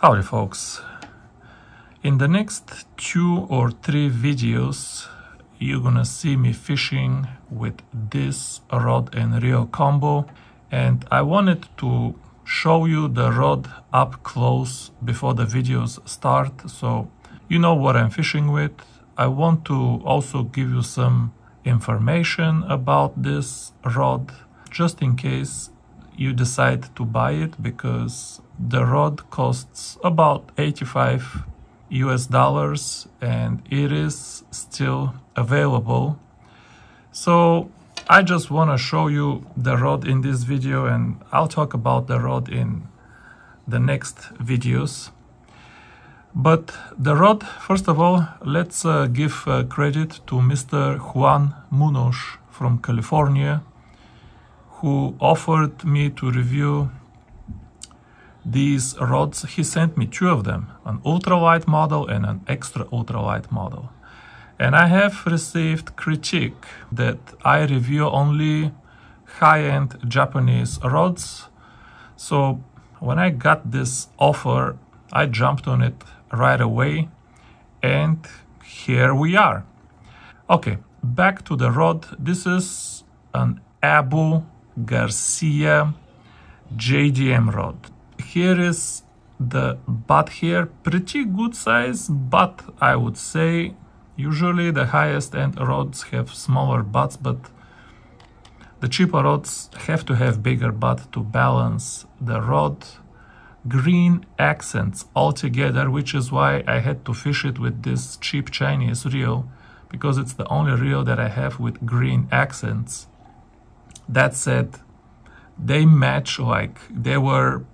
Howdy folks. In the next 2 or 3 videos you're gonna see me fishing with this rod and reel combo, and I wanted to show you the rod up close before the videos start so you know what I'm fishing with. I want to also give you some information about this rod just in case you decide to buy it, because the rod costs about $85 and it is still available. So I just want to show you the rod in this video, and I'll talk about the rod in the next videos. But the rod, first of all, let's give credit to Mr. Juan Munoz from California, who offered me to review these rods. He sent me 2 of them, an ultralight model and an extra ultralight model. And I have received critique that I review only high-end Japanese rods. So when I got this offer, I jumped on it right away, and here we are. Okay, back to the rod. This is an Abu GARCIA JDM rod. Here is the butt here, pretty good size butt, I would say. Usually the highest end rods have smaller butts, but the cheaper rods have to have bigger butt to balance the rod. Green accents altogether, which is why I had to fish it with this cheap Chinese reel, because it's the only reel that I have with green accents. That said, they match, like they were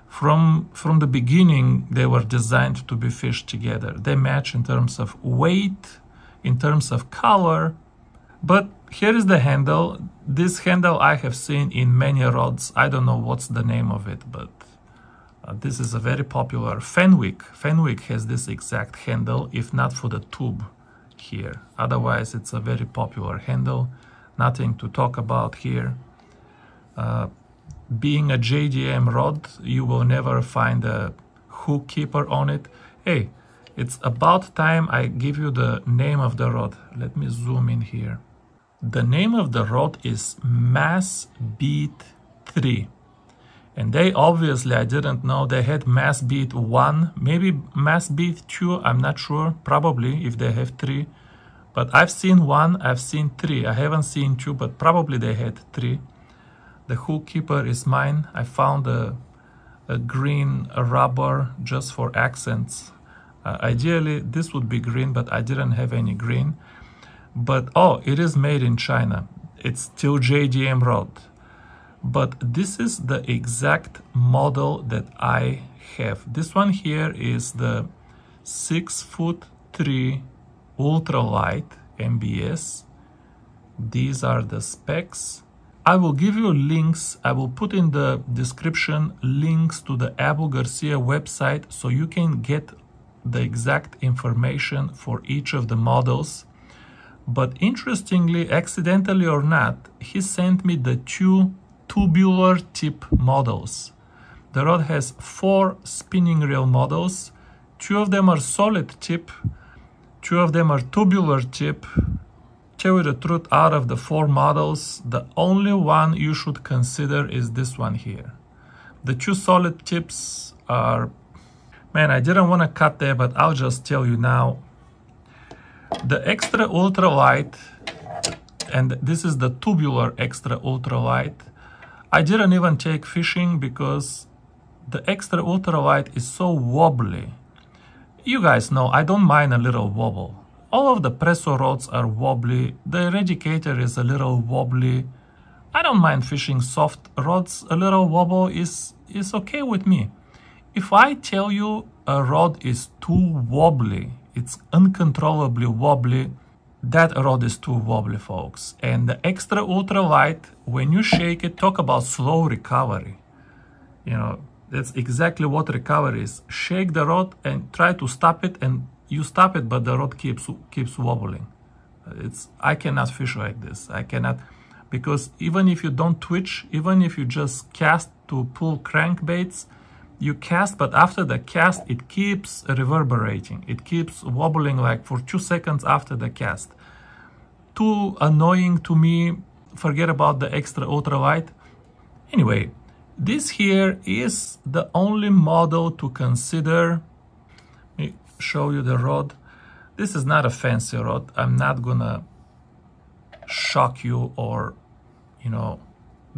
from the beginning, they were designed to be fished together. They match in terms of weight, in terms of color. But here is the handle. This handle I have seen in many rods. I don't know what's the name of it, but this is a very popular Fenwick. Fenwick has this exact handle, if not for the tube here. Otherwise, it's a very popular handle. Nothing to talk about here. Being a JDM rod, you will never find a hook keeper on it. Hey, it's about time I give you the name of the rod. Let me zoom in here. The name of the rod is Mass Beat 3. And they obviously, I didn't know, they had Mass Beat 1, maybe Mass Beat 2, I'm not sure, probably if they have 3. But I've seen 1, I've seen 3, I haven't seen 2, but probably they had 3. The hook keeper is mine. I found a green rubber just for accents. Ideally, this would be green, but I didn't have any green. But, oh, it is made in China. It's still JDM rod. But this is the exact model that I have. This one here is the 6'3" ultralight MBS. These are the specs. I will give you links. I will put in the description links to the Abu GARCIA website so you can get the exact information for each of the models. But interestingly, accidentally or not, he sent me the 2 tubular tip models. The rod has 4 spinning reel models. 2 of them are solid tip, 2 of them are tubular tip. Tell you the truth, out of the 4 models, the only one you should consider is this one here. The 2 solid tips are, man, I didn't want to cut there, but I'll just tell you now. The extra ultralight, and this is the tubular extra ultralight, I didn't even take fishing because the extra ultralight is so wobbly. You guys know I don't mind a little wobble. All of the presso rods are wobbly. The eradicator is a little wobbly. I don't mind fishing soft rods. A little wobble is okay with me. If I tell you a rod is too wobbly, it's uncontrollably wobbly, that rod is too wobbly, folks. And the extra ultralight, when you shake it, talk about slow recovery. You know, that's exactly what recovery is. Shake the rod and try to stop it, and you stop it, but the rod keeps wobbling. I cannot fish like this. I cannot, because even if you don't twitch, even if you just cast to pull crankbaits, you cast, but after the cast, it keeps reverberating. It keeps wobbling like for 2 seconds after the cast. Too annoying to me. Forget about the extra ultralight. Anyway, this here is the only model to consider. Let me show you the rod. This is not a fancy rod. I'm not gonna shock you or, you know,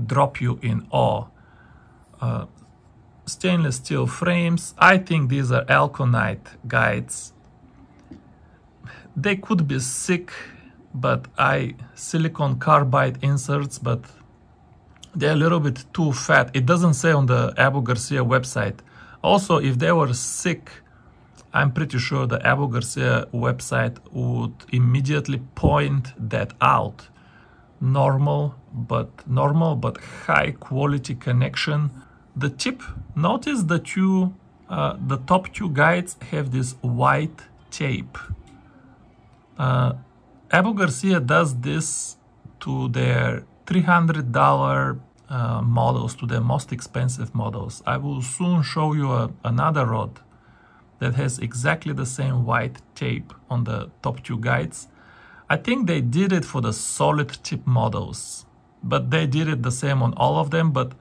drop you in awe. Stainless steel frames. I think these are Alconite guides. They could be sick, but silicon carbide inserts, but they're a little bit too fat. It doesn't say on the Abu Garcia website. Also, if they were sick, I'm pretty sure the Abu Garcia website would immediately point that out. Normal but high quality connection. The tip, notice the top two guides have this white tape. Abu Garcia does this to their $300 models, to their most expensive models. I will soon show you another rod that has exactly the same white tape on the top two guides. I think they did it for the solid tip models, but they did it the same on all of them. But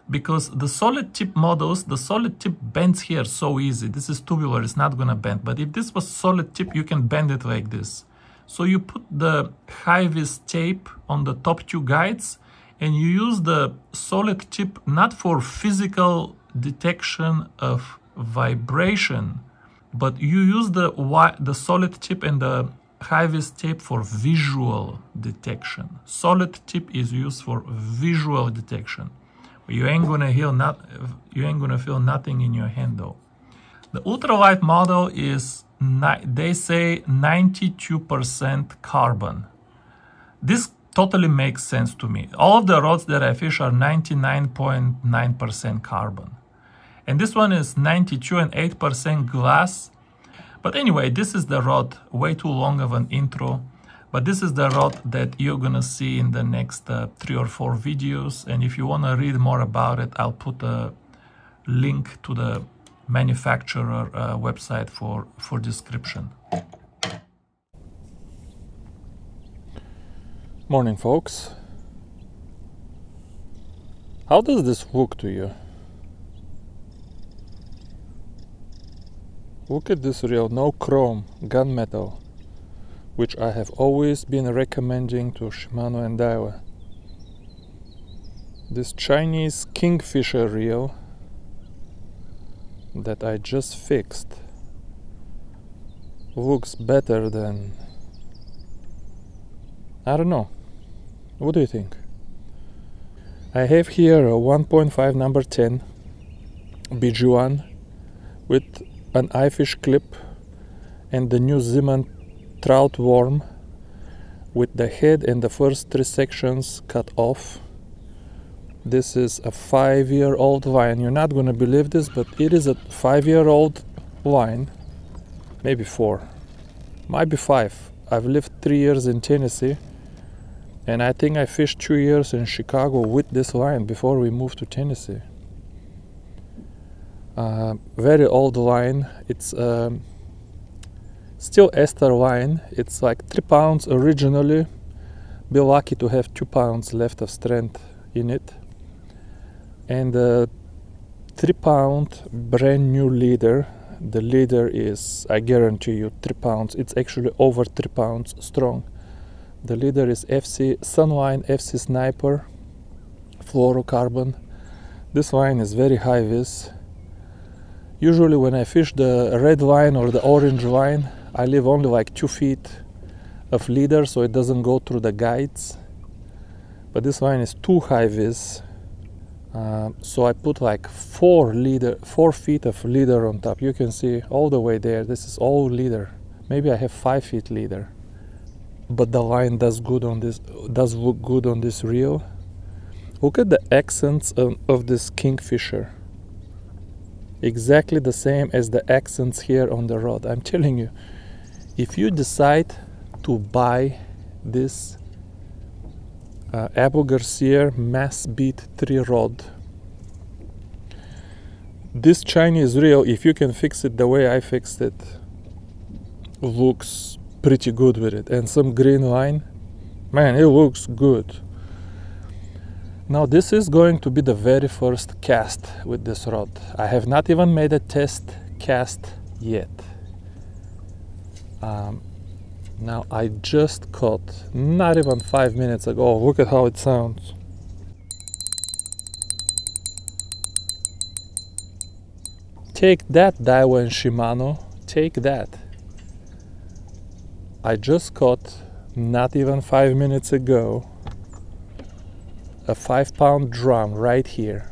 because the solid tip models, the solid tip bends here so easy. This is tubular, it's not gonna bend. But if this was solid tip, you can bend it like this. So you put the high-vis tape on the top two guides, and you use the solid tip not for physical detection of vibration, but you use the solid tip and the high-vis tape for visual detection. Solid tip is used for visual detection. You ain't gonna feel nothing in your hand though. The ultralight model is, they say, 92% carbon. This totally makes sense to me. All of the rods that I fish are 99.9% carbon. And this one is 92 and 8% glass. But anyway, this is the rod, way too long of an intro. But this is the rod that you're gonna see in the next 3 or 4 videos. And if you wanna read more about it, I'll put a link to the manufacturer website for description. Morning, folks. How does this look to you? Look at this reel, no chrome, gunmetal, which I have always been recommending to Shimano and Daiwa. This Chinese Kingfisher reel that I just fixed looks better than, I don't know. What do you think? I have here a 1.5 number 10 BG1 with an eyefish clip and the new Zeman trout worm with the head and the first 3 sections cut off. This is a 5-year-old line. You're not gonna believe this, but it is a 5-year-old line. Maybe 4, might be 5. I've lived 3 years in Tennessee, and I think I fished 2 years in Chicago with this line before we moved to Tennessee. Very old line. It's still ester line. It's like 3 pounds originally. Be lucky to have 2 pounds left of strength in it. And 3 pound brand new leader. The leader is, I guarantee you, 3 pounds. It's actually over 3 pounds strong. The leader is FC Sunline FC Sniper fluorocarbon. This line is very high vis. Usually when I fish the red line or the orange line, I leave only like 2 feet of leader so it doesn't go through the guides. But this line is too high vis, so I put like 4 feet of leader on top. You can see all the way there. This is all leader. Maybe I have 5 feet leader, but the line does good on this. Does look good on this reel. Look at the accents of this Kingfisher. Exactly the same as the accents here on the rod. I'm telling you, if you decide to buy this Abu Garcia Mass Beat 3 rod, this Chinese reel, if you can fix it the way I fixed it, looks pretty good with it. And some green line, man, it looks good. Now this is going to be the very first cast with this rod. I have not even made a test cast yet. Now I just caught, not even 5 minutes ago. Look at how it sounds. Take that, Daiwa and Shimano, take that. I just caught, not even 5 minutes ago, a 5-pound drum right here.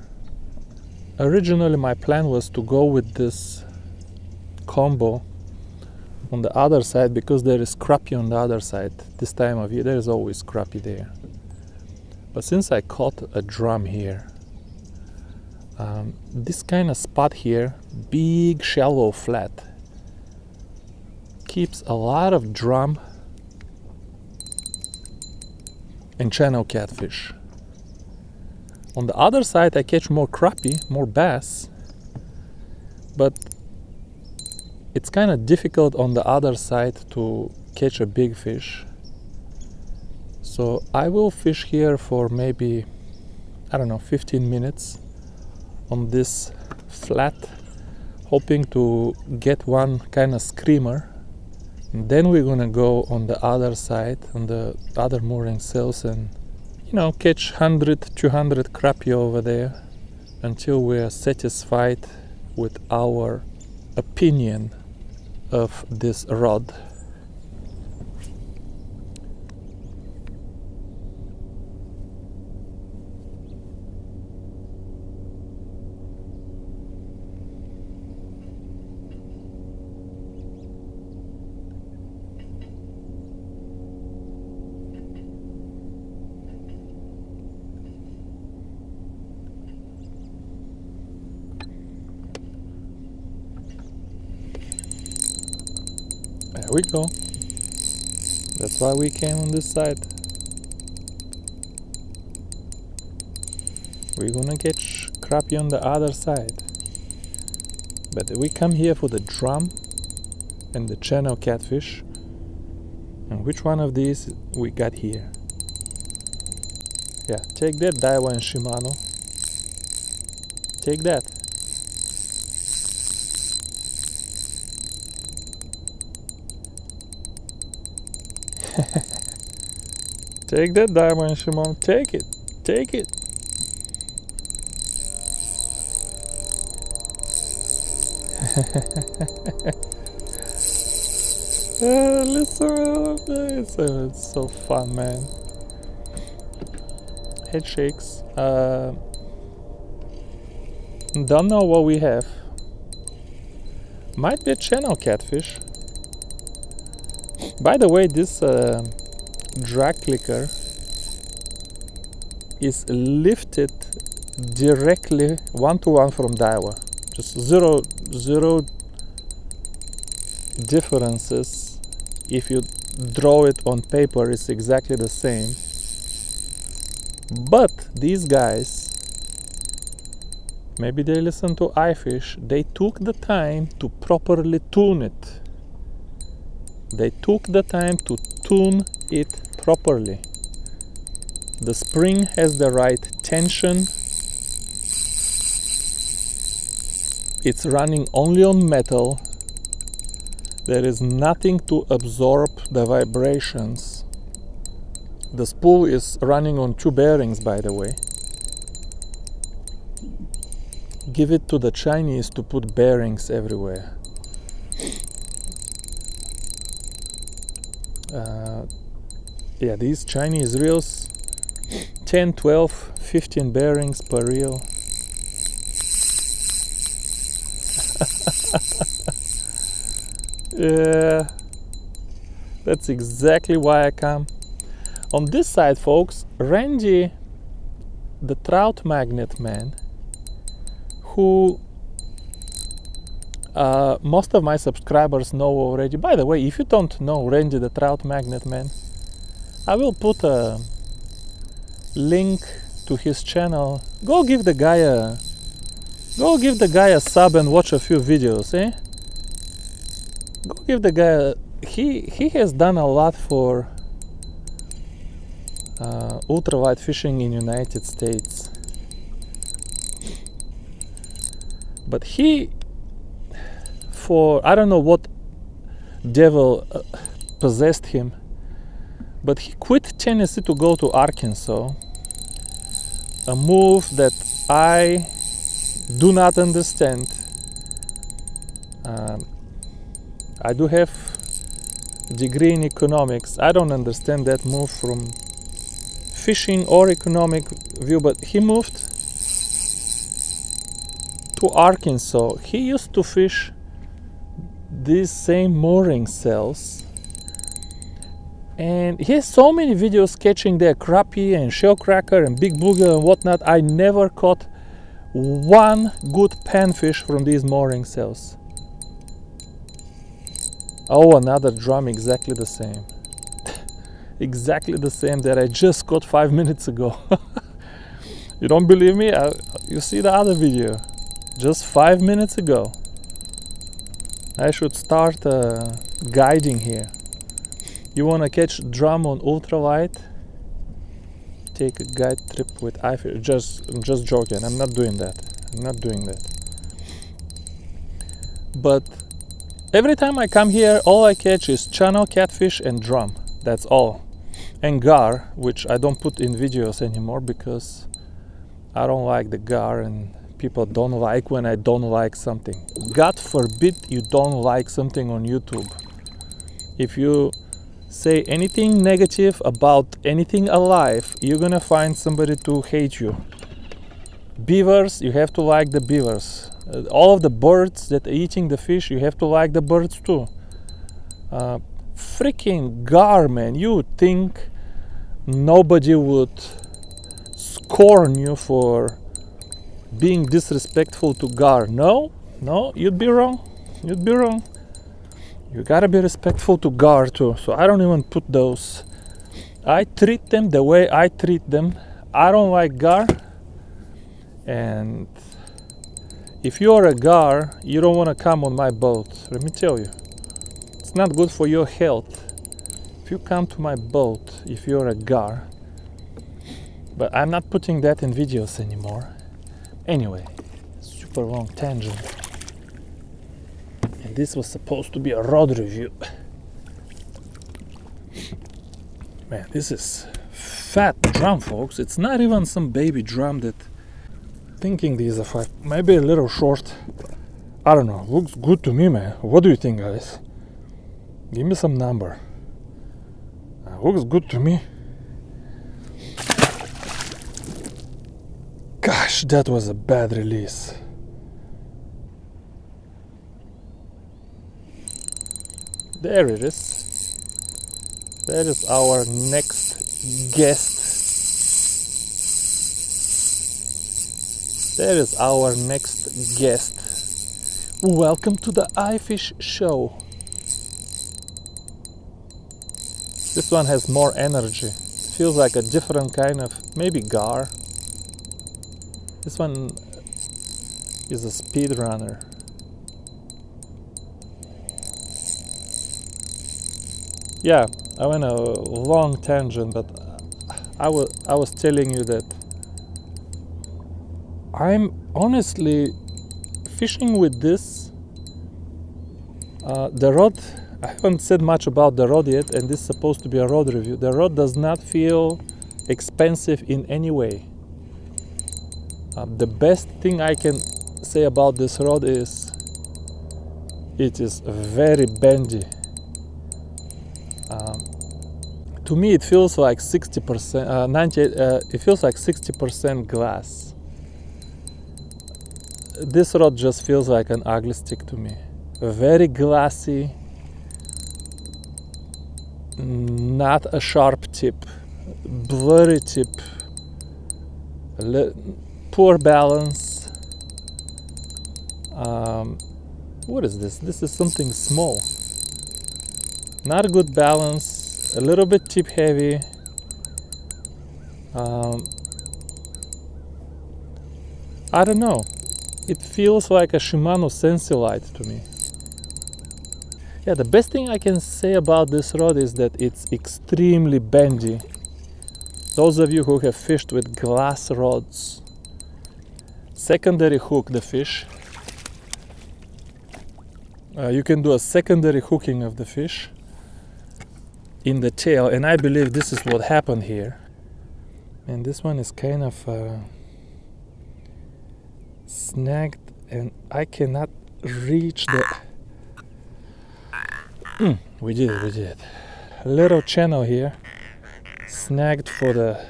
Originally my plan was to go with this combo on the other side because there is crappie on the other side. This time of year there is always crappie there. But since I caught a drum here, this kind of spot here, big shallow flat, keeps a lot of drum and channel catfish. On the other side I catch more crappie, more bass, but it's kind of difficult on the other side to catch a big fish. So I will fish here for maybe, I don't know, 15 minutes on this flat, hoping to get one kind of screamer. And then we're gonna go on the other side, on the other mooring sails, and you know, catch 100, 200 crappie over there until we're satisfied with our opinion of this rod. There we go. That's why we came on this side. We're gonna catch crappie on the other side. But we come here for the drum and the channel catfish. And which one of these we got here? Yeah, take that, Daiwa and Shimano. Take that. Take that, Daiwa and Shimano. Take it. Take it. Listen, it's so fun, man. Head shakes. Don't know what we have. Might be a channel catfish. By the way, this drag clicker is lifted directly one-to-one from Daiwa. Just zero differences. If you draw it on paper, it's exactly the same. But these guys, maybe they listen to iFish, they took the time to properly tune it. They took the time to tune it properly. The spring has the right tension. It's running only on metal. There is nothing to absorb the vibrations. The spool is running on 2 bearings, by the way. Give it to the Chinese to put bearings everywhere. Yeah, these Chinese reels, 10, 12, 15 bearings per reel. Yeah, that's exactly why I come. On this side, folks, Randy, the trout magnet man, who most of my subscribers know already. By the way, if you don't know Randy the Trout Magnet Man, I will put a link to his channel. Go give the guy Go give the guy a sub and watch a few videos, eh? Go give the guy he has done a lot for ultralight fishing in United States. But he, for I don't know what devil possessed him, but he quit Tennessee to go to Arkansas, a move that I do not understand. I do have a degree in economics. I don't understand that move from fishing or economic view, but he moved to Arkansas. He used to fish these same mooring cells, and he has so many videos catching their crappie and shellcracker and big bluegill and whatnot. I never caught one good panfish from these mooring cells. Oh, another drum exactly the same. Exactly the same that I just caught 5 minutes ago. You don't believe me? You see the other video just 5 minutes ago. I should start guiding here. You want to catch drum on ultralight? Take a guide trip with iFish. I'm just joking. I'm not doing that. I'm not doing that. But every time I come here, all I catch is channel catfish and drum. That's all. And gar, which I don't put in videos anymore because I don't like the gar, and people don't like when I don't like something. God forbid you don't like something on YouTube. If you say anything negative about anything alive, you're gonna find somebody to hate you. Beavers, you have to like the beavers. All of the birds that are eating the fish, you have to like the birds too. Freaking gar, man, you would think nobody would scorn you for being disrespectful to gar. No, you'd be wrong. You'd be wrong. You gotta be respectful to gar too. So I don't even put those. I treat them the way I treat them. I don't like gar. And if you're a gar, you don't want to come on my boat. Let me tell you. It's not good for your health. If you come to my boat, if you're a gar. But I'm not putting that in videos anymore. Anyway, super long tangent. And this was supposed to be a rod review. Man, this is fat drum, folks. It's not even some baby drum that... Thinking these are 5, maybe a little short. I don't know, looks good to me, man. What do you think, guys? Give me some number. Looks good to me. Gosh, that was a bad release. There it is. That is our next guest. That is our next guest. Welcome to the iFish show. This one has more energy. It feels like a different kind of, maybe gar. This one is a speedrunner. Yeah, I went a long tangent, but I was telling you that I'm honestly fishing with this. The rod, I haven't said much about the rod yet, and this is supposed to be a rod review. The rod does not feel expensive in any way. The best thing I can say about this rod is it is very bendy. To me, it feels like 60%, 98. It feels like 60% glass. This rod just feels like an ugly stick to me. Very glassy, not a sharp tip, blurry tip, poor balance. What is this? This is something small. Not a good balance, a little bit tip heavy. I don't know. It feels like a Shimano Sensilite to me. Yeah, the best thing I can say about this rod is that it's extremely bendy. Those of you who have fished with glass rods, secondary hook the fish. You can do a secondary hooking of the fish in the tail, and I believe this is what happened here. And this one is kind of snagged, and I cannot reach the... we did it. A little channel here, snagged for the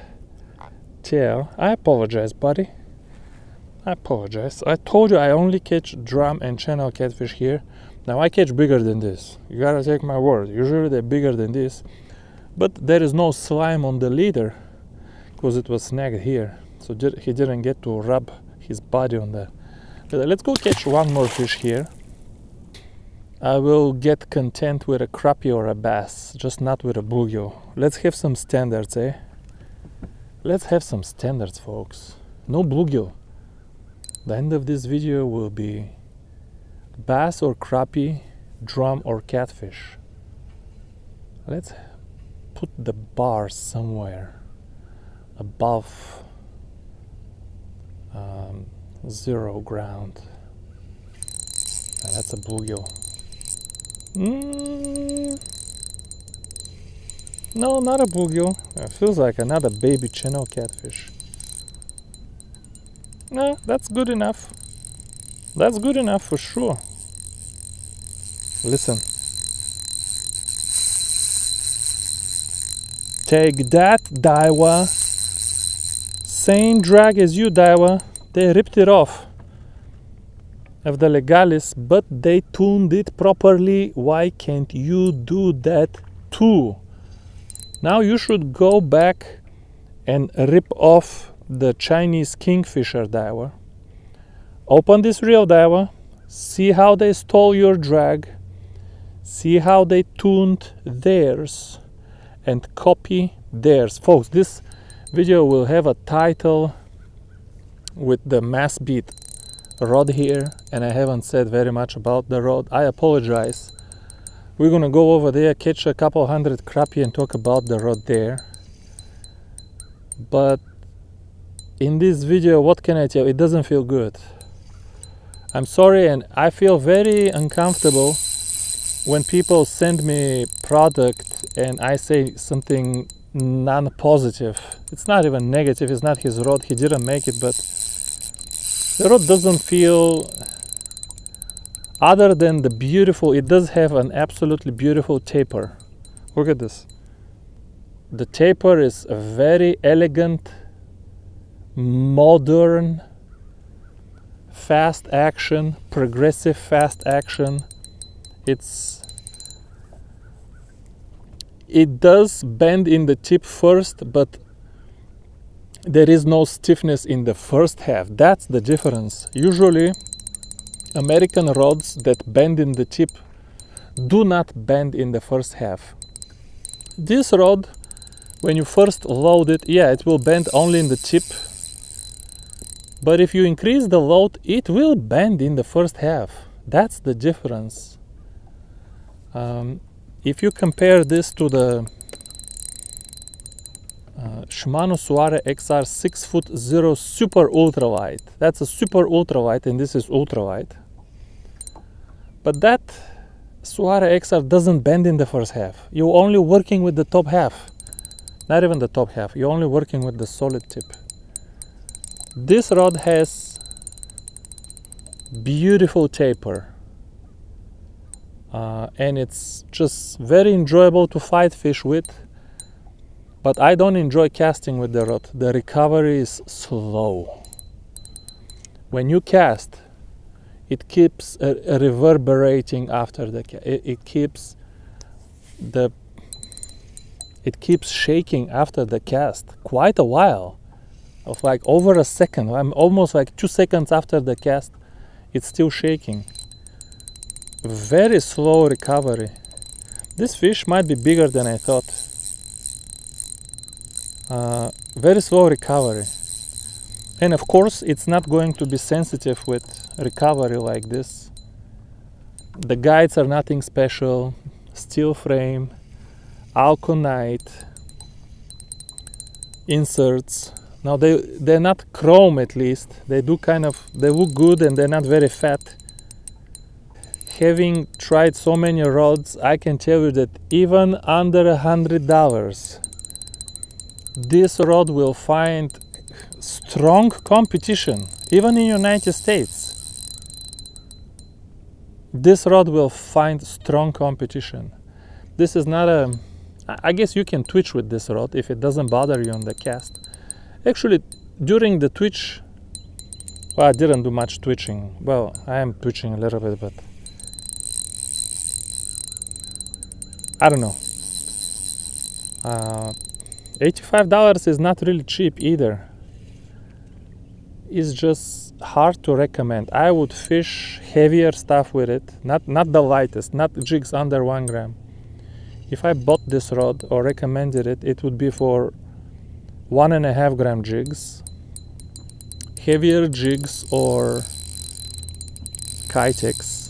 tail. I apologize, buddy. I apologize. I told you I only catch drum and channel catfish here. Now I catch bigger than this. You gotta take my word. Usually they're bigger than this. But there is no slime on the leader because it was snagged here. So he didn't get to rub his body on that. But let's go catch one more fish here. I will get content with a crappie or a bass, just not with a bluegill. Let's have some standards, eh? Let's have some standards, folks. No bluegill. The end of this video will be bass or crappie, drum or catfish. Let's put the bar somewhere above zero ground. And that's a bluegill. No, not a bluegill. It feels like another baby channel catfish. No, that's good enough. That's good enough for sure. Listen. Take that, Daiwa. Same drag as you, Daiwa. They ripped it off of the Legalis, but they tuned it properly. Why can't you do that too? Now you should go back and rip off the Chinese Kingfisher, Daiwa. Open this reel, Daiwa. See how they stole your drag. See how they tuned theirs and copy theirs. Folks, this video will have a title with the mass beat rod here, and I haven't said very much about the rod. I apologize. We're gonna go over there, catch a couple hundred crappie and talk about the rod there. But in this video, what can I tell you? It doesn't feel good. I'm sorry, and I feel very uncomfortable when people send me product and I say something non-positive. It's not even negative, it's not his rod, he didn't make it, but the rod doesn't feel, other than the beautiful, it does have an absolutely beautiful taper. Look at this. The taper is a very elegant, modern, fast action, progressive fast action. It does bend in the tip first, but there is no stiffness in the first half. That's the difference. Usually American rods that bend in the tip do not bend in the first half. This rod, when you first load it, yeah, it will bend only in the tip, but if you increase the load, it will bend in the first half. That's the difference. If you compare this to the Shimano Suare XR 6'0" super ultralight. That's a super ultralight and this is ultralight. But that Suare XR doesn't bend in the first half. You're only working with the top half. Not even the top half. You're only working with the solid tip. This rod has beautiful taper. And it's just very enjoyable to fight fish with. But I don't enjoy casting with the rod. The recovery is slow. When you cast, it keeps reverberating after the cast. It keeps shaking after the cast quite a while, of like over a second. I'm almost like 2 seconds after the cast, it's still shaking. Very slow recovery. This fish might be bigger than I thought. Very slow recovery, and of course it's not going to be sensitive with recovery like this. The guides are nothing special, steel frame, alconite, inserts. Now they're not chrome, at least. They look good and they're not very fat. Having tried so many rods, I can tell you that even under $100, this rod will find strong competition, even in United States. This rod will find strong competition. This is not a... I guess you can twitch with this rod if it doesn't bother you on the cast. Actually, during the twitch, well, I didn't do much twitching. Well, I am twitching a little bit, but I don't know. $85 is not really cheap either. It's just hard to recommend. I would fish heavier stuff with it, not the lightest, not jigs under 1 gram. If I bought this rod or recommended it, it would be for 1.5 gram jigs, heavier jigs, or Kitex.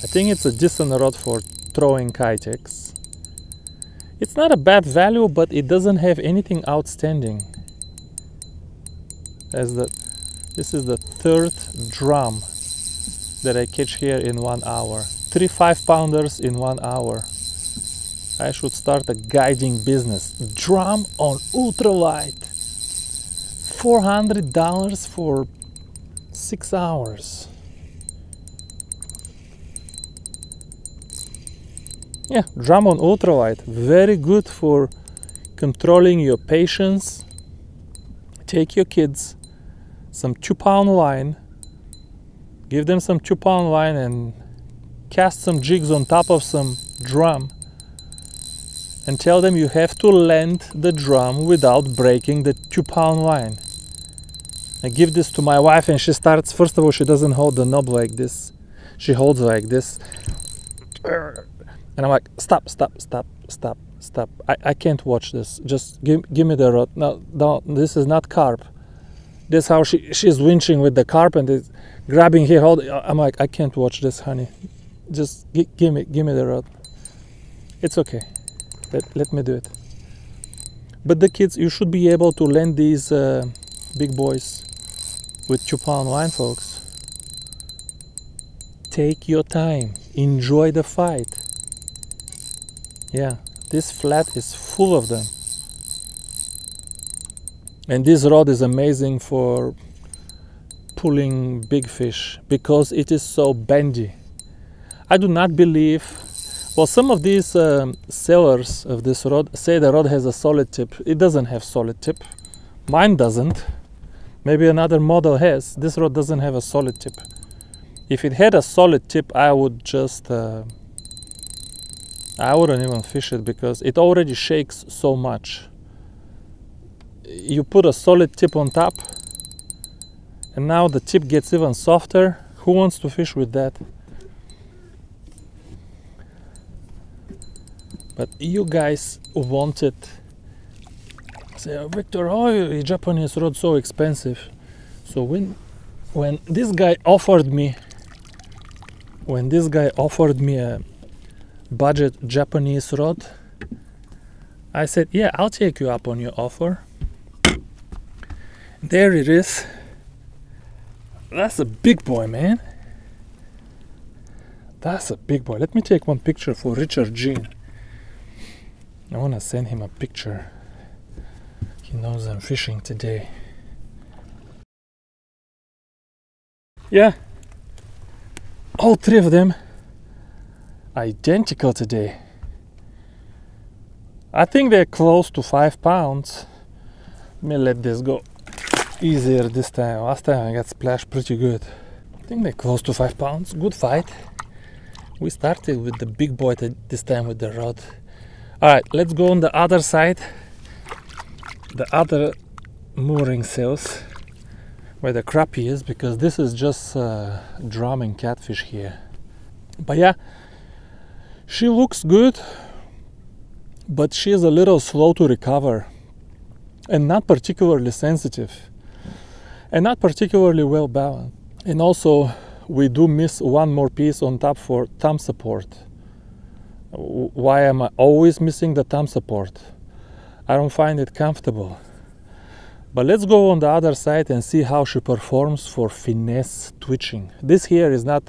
I think it's a decent rod for throwing Kitex. It's not a bad value, but it doesn't have anything outstanding. This is the 3rd drum that I catch here in 1 hour. 3 5-pounders in 1 hour. I should start a guiding business. Drum on ultralight. $400 for 6 hours. Yeah, drum on ultralight. Very good for controlling your patience. Take your kids some 2-pound line. Give them some 2-pound line and cast some jigs on top of some drum. And tell them you have to land the drum without breaking the 2-pound line. I give this to my wife and she starts, first of all, she doesn't hold the knob like this. She holds like this. And I'm like, stop. I can't watch this. Just give me the rod. No, this is not carp. This is how she's winching with the carp and is grabbing here. I'm like, I can't watch this, honey. Just give me the rod. It's okay. Let me do it. But the kids, you should be able to land these big boys with 2-pound line, folks. Take your time. Enjoy the fight. Yeah, this flat is full of them. And this rod is amazing for pulling big fish because it is so bendy. I do not believe... Well, some of these sellers of this rod say the rod has a solid tip. It doesn't have solid tip. Mine doesn't. Maybe another model has. This rod doesn't have a solid tip. If it had a solid tip, I would just... I wouldn't even fish it because it already shakes so much. You put a solid tip on top and now the tip gets even softer. Who wants to fish with that? But you guys wanted, say, Victor, oh, your Japanese rod so expensive. So when this guy offered me a budget Japanese rod, I said, yeah, I'll take you up on your offer. There it is. That's a big boy, man. That's a big boy. Let me take one picture for Richard Jean. I want to send him a picture. He knows I'm fishing today. Yeah, all 3 of them identical today. I think they're close to 5 pounds. Let me let this go easier this time. Last time I got splashed pretty good. I think they're close to 5 pounds. Good fight. We started with the big boy this time with the rod. Alright, let's go on the other side. The other mooring sails where the crappie is, because this is just drumming catfish here. But yeah, she looks good, but she is a little slow to recover and not particularly sensitive and not particularly well balanced. And also we do miss one more piece on top for thumb support. Why am I always missing the thumb support? I don't find it comfortable. But let's go on the other side and see how she performs for finesse twitching. This here is not,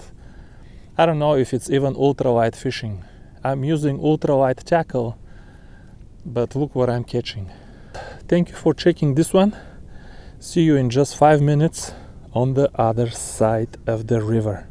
I don't know if it's even ultralight fishing. I'm using ultralight tackle, but look what I'm catching. Thank you for checking this one. See you in just 5 minutes on the other side of the river.